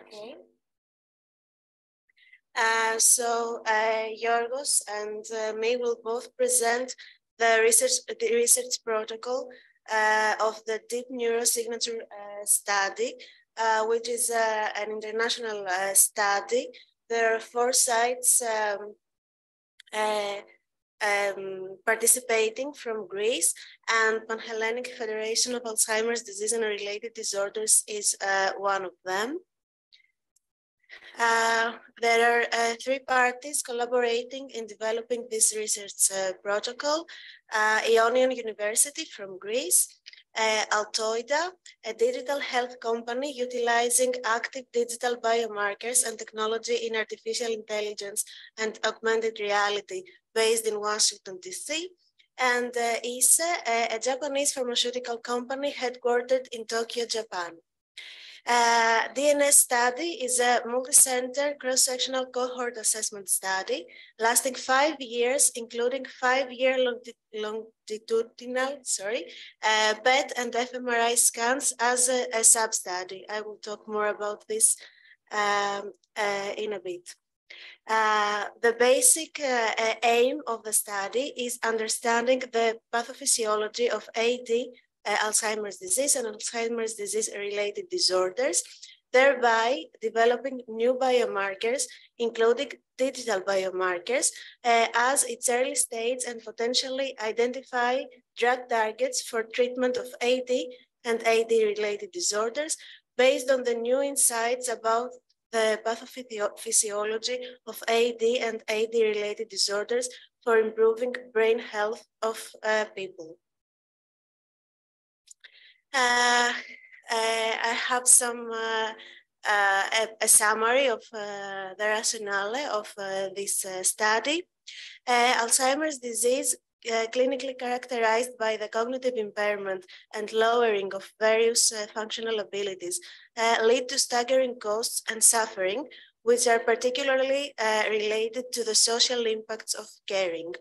Okay. Georgios and me will both present the research protocol of the deep neurosignature study, which is an international study. There are 4 sites participating from Greece, and Panhellenic Federation of Alzheimer's Disease and Related Disorders is one of them. There are 3 parties collaborating in developing this research protocol: Ionian University from Greece, Altoida, a digital health company utilizing active digital biomarkers and technology in artificial intelligence and augmented reality based in Washington, D.C., and ISE, a Japanese pharmaceutical company headquartered in Tokyo, Japan. DNS study is a multi-center cross-sectional cohort assessment study lasting 5 years, including 5-year longitudinal PET and fMRI scans as a sub-study. I will talk more about this in a bit. The basic aim of the study is understanding the pathophysiology of AD, Alzheimer's disease and Alzheimer's disease-related disorders, thereby developing new biomarkers, including digital biomarkers, as its early stage and potentially identify drug targets for treatment of AD and AD-related disorders based on the new insights about the pathophysiology of AD and AD-related disorders for improving brain health of people. I have a summary of the rationale of this study. Alzheimer's disease, clinically characterized by the cognitive impairment and lowering of various functional abilities, lead to staggering costs and suffering, which are particularly related to the social impacts of caring.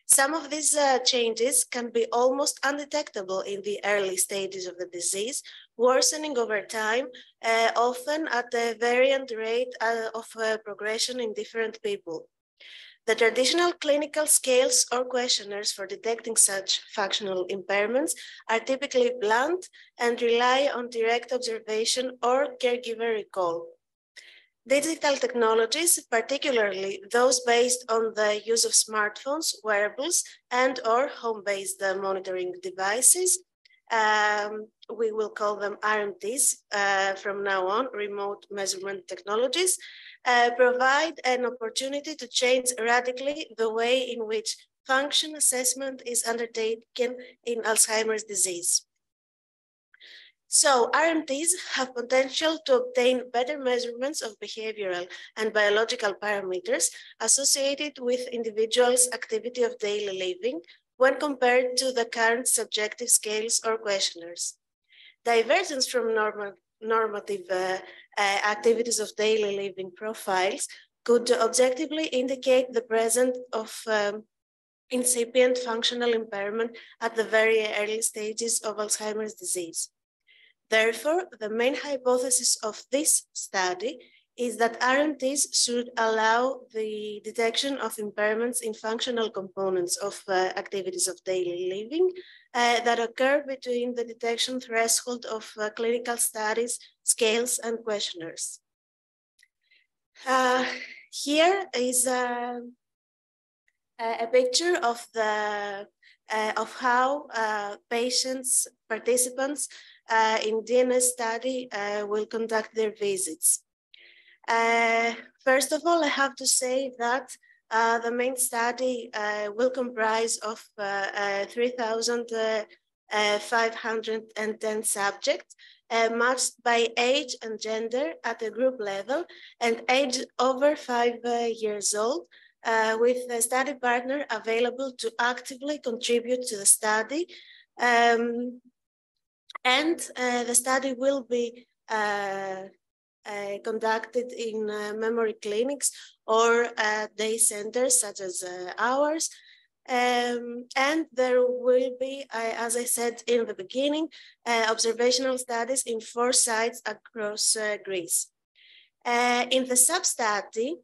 Some of these changes can be almost undetectable in the early stages of the disease, worsening over time, often at a variant rate of progression in different people. The traditional clinical scales or questionnaires for detecting such functional impairments are typically blunt and rely on direct observation or caregiver recall. Digital technologies, particularly those based on the use of smartphones, wearables, and/or home-based monitoring devices, we will call them RMTs from now on, remote measurement technologies, provide an opportunity to change radically the way in which function assessment is undertaken in Alzheimer's disease. So RMTs have potential to obtain better measurements of behavioral and biological parameters associated with individuals' activity of daily living when compared to the current subjective scales or questionnaires. Divergence from normative activities of daily living profiles could objectively indicate the presence of incipient functional impairment at the very early stages of Alzheimer's disease. Therefore, the main hypothesis of this study is that RMTs should allow the detection of impairments in functional components of activities of daily living that occur between the detection threshold of clinical studies, scales, and questionnaires. Here is a picture of how participants in DNS study will conduct their visits. First of all, I have to say that the main study will comprise of 3,510 subjects matched by age and gender at a group level and age over 5 years old, with a study partner available to actively contribute to the study. And the study will be conducted in memory clinics or day centers such as ours. And there will be, as I said in the beginning, observational studies in 4 sites across Greece. In the sub-study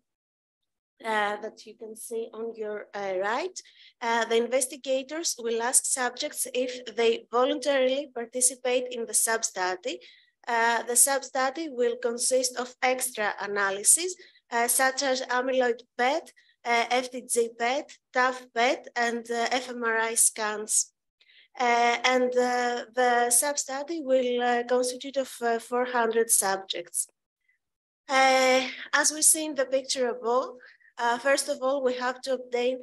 that you can see on your right, the investigators will ask subjects if they voluntarily participate in the sub-study. The sub-study will consist of extra analysis, such as amyloid PET, FDG PET, TAF PET, and fMRI scans. The sub-study will constitute of 400 subjects. As we see in the picture above, first of all, we have to obtain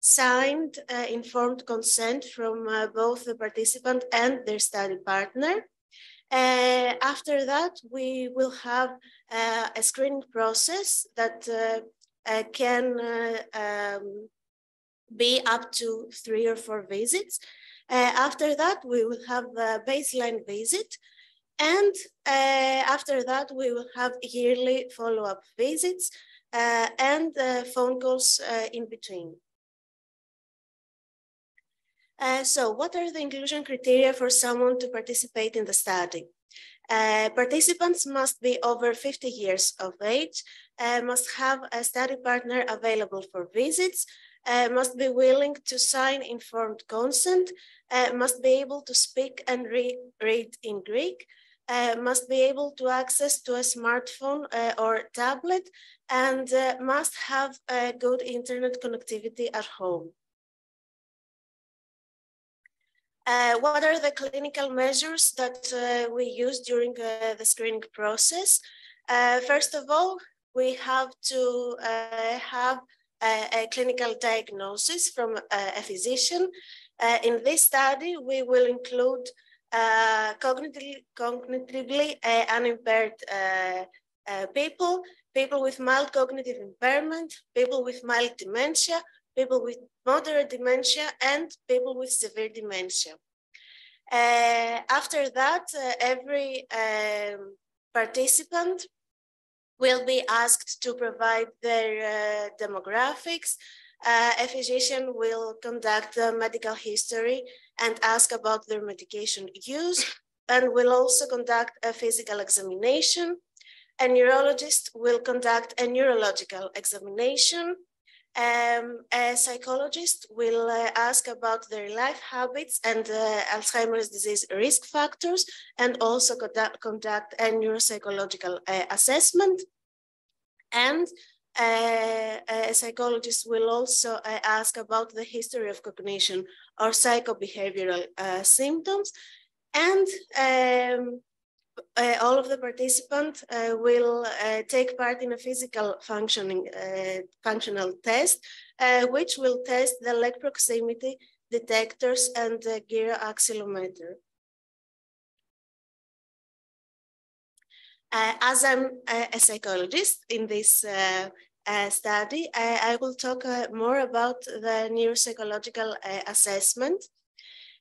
signed informed consent from both the participant and their study partner. After that, we will have a screening process that can be up to 3 or 4 visits. After that, we will have a baseline visit. And after that, we will have yearly follow-up visits and phone calls in between. So what are the inclusion criteria for someone to participate in the study? Participants must be over 50 years of age, must have a study partner available for visits, must be willing to sign informed consent, must be able to speak and read in Greek, must be able to access to a smartphone or tablet, and must have good internet connectivity at home. What are the clinical measures that we use during the screening process? First of all, we have to have a clinical diagnosis from a physician. In this study, we will include cognitively unimpaired people, people with mild cognitive impairment, people with mild dementia, people with moderate dementia, and people with severe dementia. After that, every participant will be asked to provide their demographics. A physician will conduct a medical history and ask about their medication use, and will also conduct a physical examination. A neurologist will conduct a neurological examination. A psychologist will ask about their life habits and Alzheimer's disease risk factors, and also conduct a neuropsychological assessment. And a psychologist will also ask about the history of cognition or psychobehavioral symptoms. And all of the participants will take part in a physical functional test, which will test the leg proximity detectors and the gyroaxylometer. As I'm a psychologist in this study, I will talk more about the neuropsychological assessment.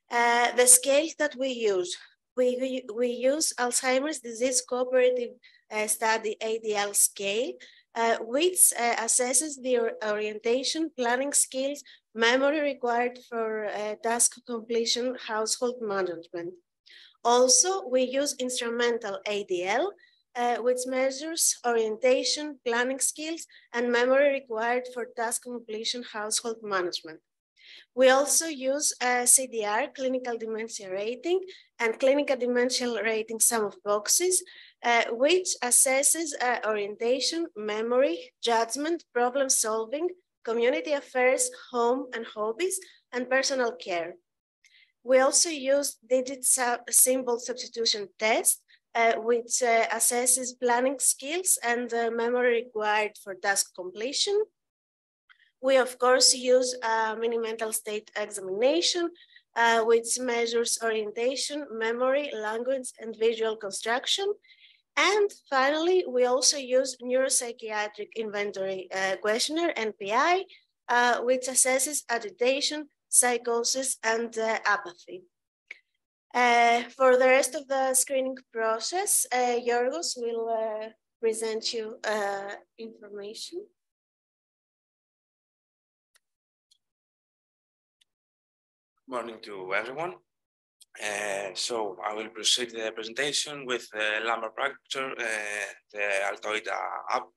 The scales that we use. We use Alzheimer's Disease Cooperative Study ADL scale, which assesses the orientation, planning skills, memory required for task completion, household management. Also, we use instrumental ADL, which measures orientation, planning skills, and memory required for task completion, household management. We also use CDR, Clinical Dementia Rating, and Clinical Dementia Rating Sum of Boxes, which assesses orientation, memory, judgment, problem solving, community affairs, home and hobbies, and personal care. We also use digit symbol substitution test, which assesses planning skills and memory required for task completion. We, of course, use mini mental state examination, which measures orientation, memory, language, and visual construction. And finally, we also use neuropsychiatric inventory questionnaire, NPI, which assesses agitation, psychosis, and apathy. For the rest of the screening process, Georgios will present you information. Morning to everyone. So I will proceed the presentation with the lumbar puncture, the Altoida app,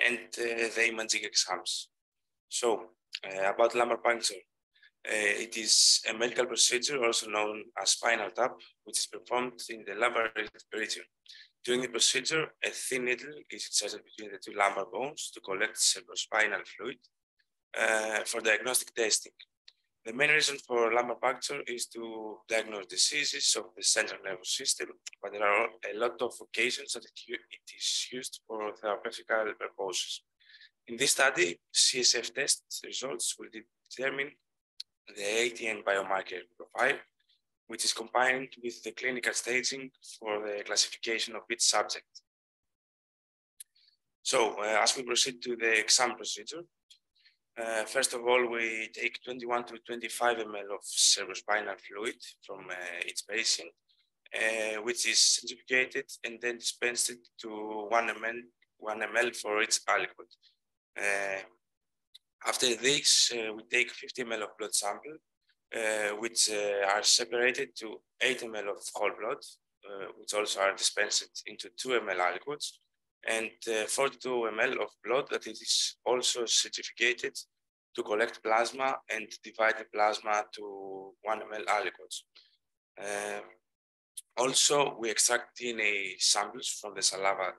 and the imaging exams. So about lumbar puncture, it is a medical procedure also known as spinal tap, which is performed in the lumbar region. During the procedure, a thin needle is inserted between the two lumbar bones to collect cerebrospinal fluid for diagnostic testing. The main reason for lumbar puncture is to diagnose diseases of the central nervous system, but there are a lot of occasions that it is used for therapeutic purposes. In this study, CSF test results will determine the ATN biomarker profile, which is combined with the clinical staging for the classification of each subject. So as we proceed to the exam procedure, first of all, we take 21 to 25 ml of cerebrospinal fluid from each patient, which is centrifugated and then dispensed to 1 ml for each aliquot. After this, we take 50 ml of blood sample, which are separated to 8 ml of whole blood, which also are dispensed into 2 ml aliquots, and 42 ml of blood that is also centrifugated to collect plasma and divide the plasma to 1 ml aliquots. Also, we extract DNA samples from the saliva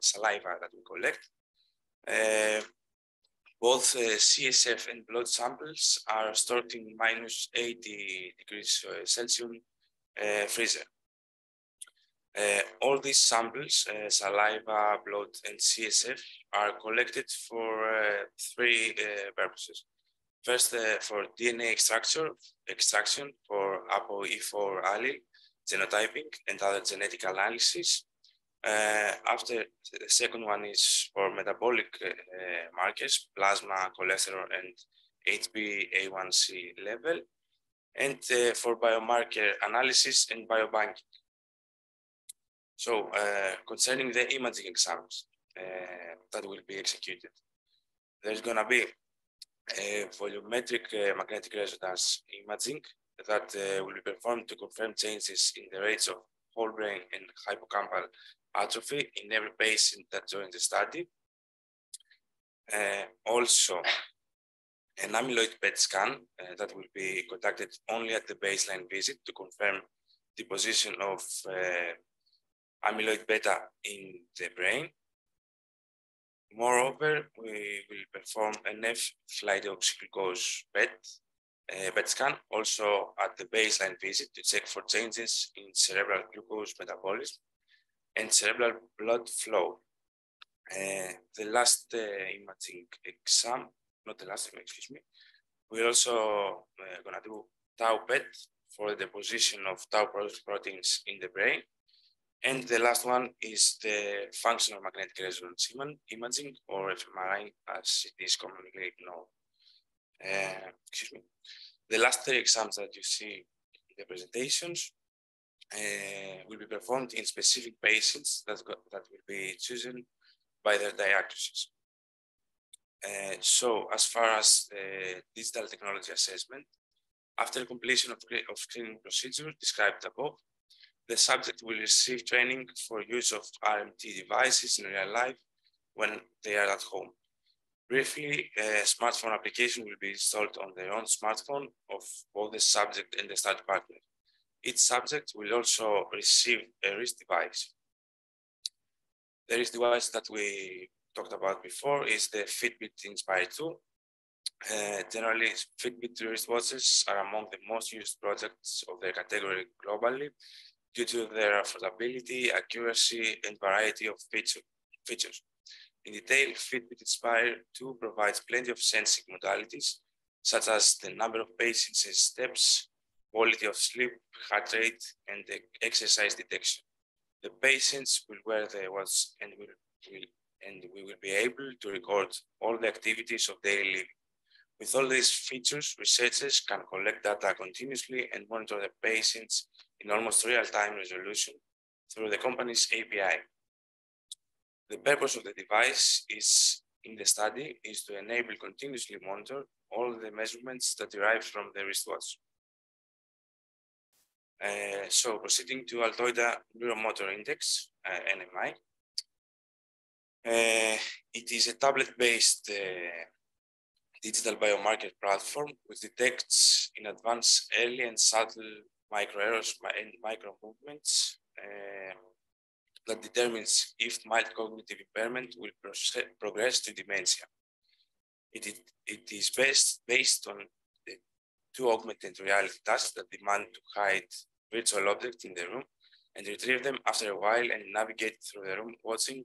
that we collect. Both CSF and blood samples are stored in minus 80 degrees Celsius freezer. All these samples, saliva, blood, and CSF, are collected for three purposes. First, for DNA extraction for ApoE4 allele, genotyping, and other genetic analysis. After the second one is for metabolic markers, plasma, cholesterol, and HbA1c level, and for biomarker analysis and biobanking. So concerning the imaging exams that will be executed, there's going to be a volumetric magnetic resonance imaging that will be performed to confirm changes in the rates of whole brain and hippocampal atrophy in every patient that joins the study. Also, an amyloid PET scan that will be conducted only at the baseline visit to confirm the position of amyloid beta in the brain. Moreover, we will perform an F-fluidoxyglucose PET scan also at the baseline visit to check for changes in cerebral glucose metabolism and cerebral blood flow. The last imaging exam, not the last, excuse me, we're also going to do tau PET for the deposition of tau proteins in the brain. And the last one is the functional magnetic resonance imaging, or fMRI, as it is commonly known. Excuse me. The last three exams that you see in the presentations will be performed in specific patients that will be chosen by their diagnosis. So as far as the digital technology assessment, after completion of screening procedure described above, the subject will receive training for use of RMT devices in real life when they are at home. Briefly, a smartphone application will be installed on their own smartphone of both the subject and the study partner. Each subject will also receive a wrist device. The wrist device that we talked about before is the Fitbit Inspire 2. Generally, Fitbit wristwatches are among the most used products of their category globally due to their affordability, accuracy, and variety of features. In detail, Fitbit Inspire 2 provides plenty of sensing modalities, such as the number of patients' steps, quality of sleep, heart rate, and the exercise detection. The patients will wear the watch and we will be able to record all the activities of daily living. With all these features, researchers can collect data continuously and monitor the patients in almost real-time resolution through the company's API. The purpose of the device in the study is to enable continuously monitor all the measurements that derive from the wristwatch. So proceeding to Altoida Neuromotor Index, NMI. It is a tablet-based digital biomarker platform which detects in advance early and subtle micro errors and micro movements that determines if mild cognitive impairment will progress to dementia. It is based on the 2 augmented reality tasks that demand to hide virtual objects in the room and retrieve them after a while and navigate through the room watching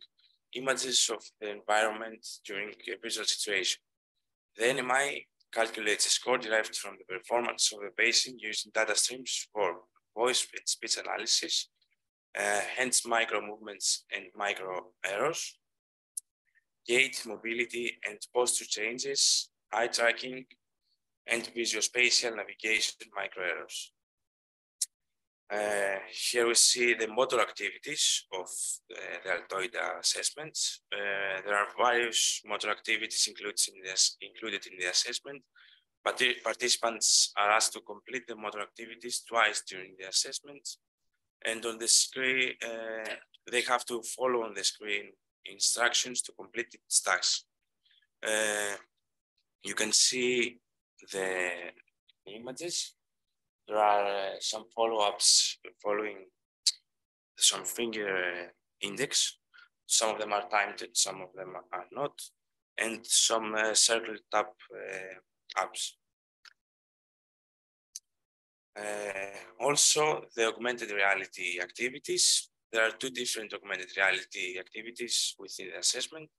images of the environment during a visual situation. The NMI calculates a score derived from the performance of the patient using data streams for voice and speech analysis, hence micro movements and micro errors, gait, mobility and posture changes, eye tracking, and visuospatial navigation micro errors. Here we see the motor activities of the Altoida assessments. There are various motor activities included in the assessment, but the participants are asked to complete the motor activities twice during the assessment. And on the screen, they have to follow on the screen instructions to complete its tasks. You can see the images. There are some follow-ups following some finger index. Some of them are timed, some of them are not, and some circle tap apps. Also, the augmented reality activities. There are 2 different augmented reality activities within the assessment.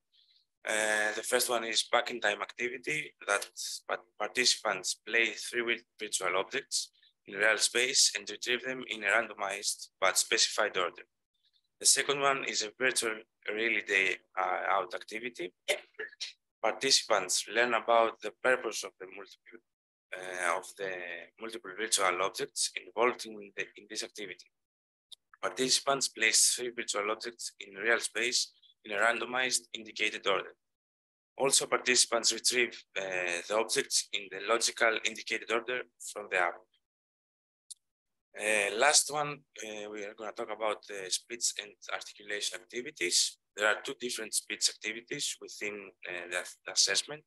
The first one is back-in-time activity that participants play 3 virtual objects in real space and retrieve them in a randomized but specified order. The second one is a virtual really day out activity. Participants learn about the purpose of the multiple virtual objects involved in this activity. Participants place 3 virtual objects in real space in a randomized indicated order. Also, participants retrieve the objects in the logical indicated order from the app. Last one, we are going to talk about the speech and articulation activities. There are 2 different speech activities within the assessment.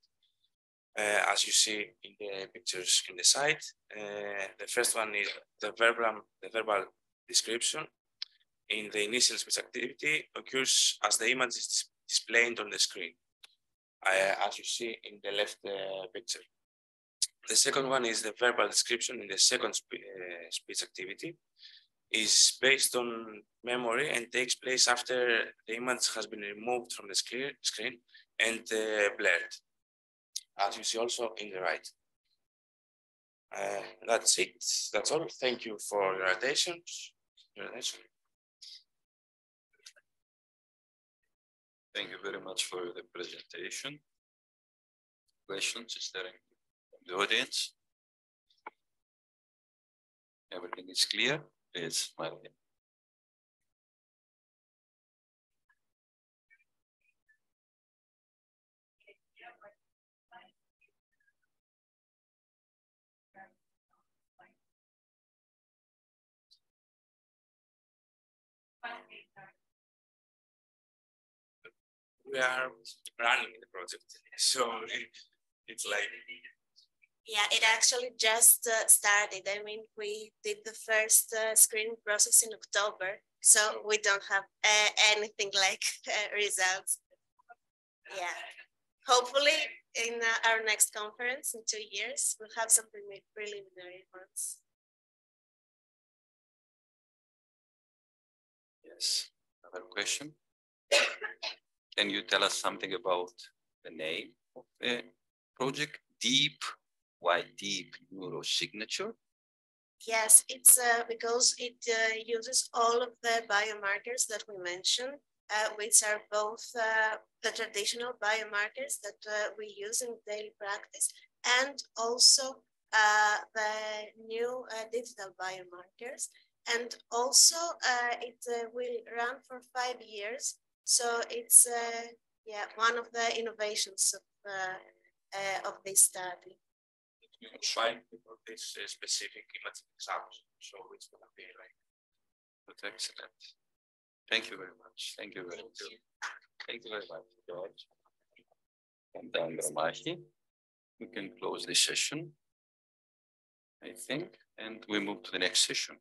As you see in the pictures in the side, the first one is the verbal description. In the initial speech activity occurs as the image is displayed on the screen, as you see in the left picture. The second one is the verbal description in the second speech activity. Is based on memory and takes place after the image has been removed from the screen and blurred, as you see also in the right. That's it. That's all. Thank you for your attention. Thank you very much for the presentation. Questions? Is there any from the audience? Everything is clear? Yes, Maria. We are running the project, so it's like. Yeah, it actually just started. I mean, we did the first screening process in October, so we don't have anything like results. Yeah, hopefully in our next conference in 2 years, we'll have some preliminary ones. Yes, another question. Can you tell us something about the name of the project? Deep, why deep neurosignature? Yes, it's because it uses all of the biomarkers that we mentioned, which are both the traditional biomarkers that we use in daily practice and also the new digital biomarkers. And also it will run for 5 years. So it's one of the innovations of this study. trying for this specific imaging example. So it's going to be like. That's excellent. Thank you very much. Thank you very much. Thank you very much, George. And Andromaxi, we can close this session, I think, and we move to the next session.